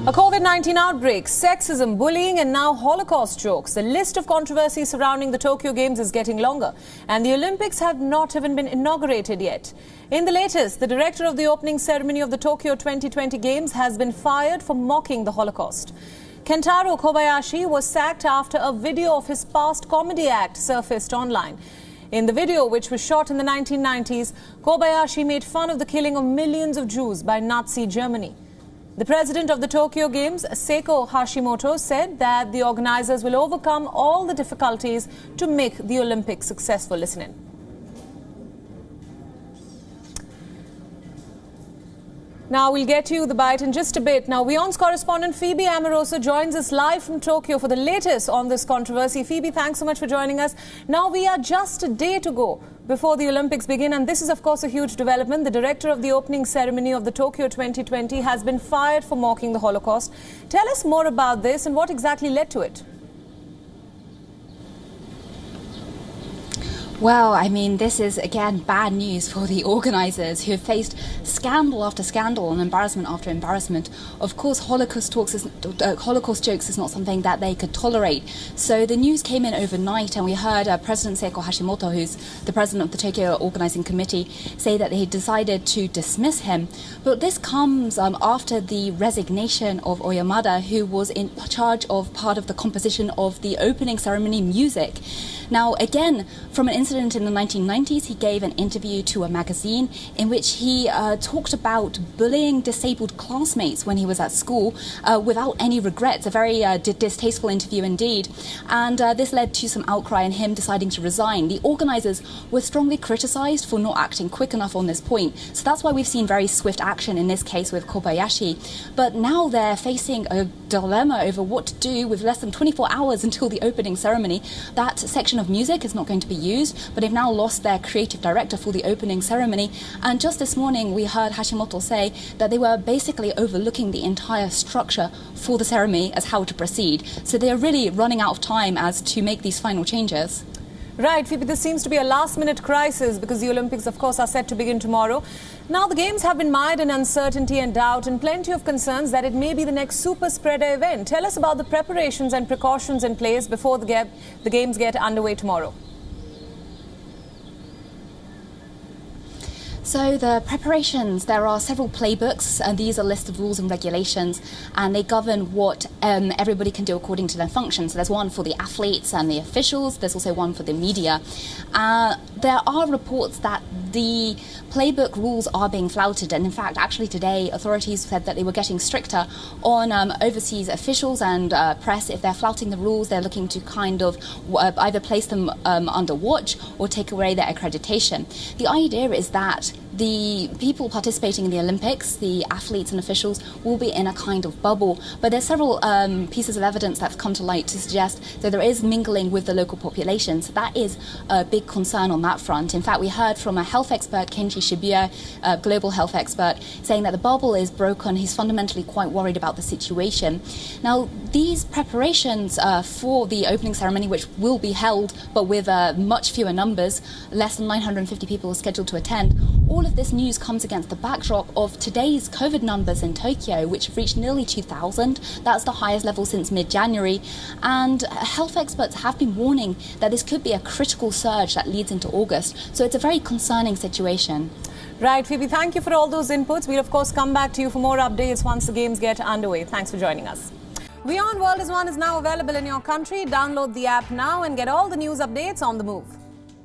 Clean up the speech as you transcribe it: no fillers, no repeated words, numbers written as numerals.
A COVID-19 outbreak, sexism, bullying and now Holocaust jokes. The list of controversies surrounding the Tokyo Games is getting longer and the Olympics have not even been inaugurated yet. In the latest, the director of the opening ceremony of the Tokyo 2020 Games has been fired for mocking the Holocaust. Kentaro Kobayashi was sacked after a video of his past comedy act surfaced online. In the video, which was shot in the 1990s, Kobayashi made fun of the killing of millions of Jews by Nazi Germany. The president of the Tokyo Games, Seiko Hashimoto, said that the organizers will overcome all the difficulties to make the Olympics successful. Listen in. Now we'll get you the bite in just a bit. Now WION's correspondent Phoebe Amoroso joins us live from Tokyo for the latest on this controversy. Phoebe, thanks so much for joining us. Now we are just a day to go before the Olympics begin, and this is of course a huge development. The director of the opening ceremony of the Tokyo 2020 has been fired for mocking the Holocaust. Tell us more about this and what exactly led to it. Well, I mean, this is, again, bad news for the organisers who have faced scandal after scandal and embarrassment after embarrassment. Of course, Holocaust jokes is not something that they could tolerate. So the news came in overnight and we heard President Seiko Hashimoto, who's the president of the Tokyo Organising Committee, say that they decided to dismiss him. But this comes after the resignation of Oyamada, who was in charge of part of the composition of the opening ceremony music. Now, again, from an incident in the 1990s, he gave an interview to a magazine in which he talked about bullying disabled classmates when he was at school without any regrets. A very distasteful interview indeed. And this led to some outcry and him deciding to resign. The organisers were strongly criticised for not acting quick enough on this point. So that's why we've seen very swift action in this case with Kobayashi. But now they're facing a dilemma over what to do with less than 24 hours until the opening ceremony. That section of music is not going to be used, but they've now lost their creative director for the opening ceremony. And just this morning we heard Hashimoto say that they were basically overlooking the entire structure for the ceremony as how to proceed. So they're really running out of time as to make these final changes. Right, Phoebe, this seems to be a last-minute crisis because the Olympics, of course, are set to begin tomorrow. Now, the Games have been mired in uncertainty and doubt and plenty of concerns that it may be the next super spreader event. Tell us about the preparations and precautions in place before the Games get underway tomorrow. So the preparations, there are several playbooks, and these are lists of rules and regulations, and they govern what everybody can do according to their function. So there's one for the athletes and the officials, there's also one for the media. There are reports that the playbook rules are being flouted, and in fact, actually today, authorities said that they were getting stricter on overseas officials and press. If they're flouting the rules, they're looking to kind of either place them under watch or take away their accreditation. The idea is that the people participating in the Olympics, the athletes and officials, will be in a kind of bubble. But there's several pieces of evidence that have come to light to suggest that there is mingling with the local population. So that is a big concern on that front. In fact, we heard from a health expert, Kenji Shibuya, a global health expert, saying that the bubble is broken. He's fundamentally quite worried about the situation. Now, these preparations for the opening ceremony, which will be held, but with much fewer numbers, less than 950 people are scheduled to attend, all of this news comes against the backdrop of today's COVID numbers in Tokyo, which have reached nearly 2,000. That's the highest level since mid-January. And health experts have been warning that this could be a critical surge that leads into August. So it's a very concerning situation. Right, Phoebe, thank you for all those inputs. We'll, of course, come back to you for more updates once the Games get underway. Thanks for joining us. WION World is now available in your country. Download the app now and get all the news updates on the move.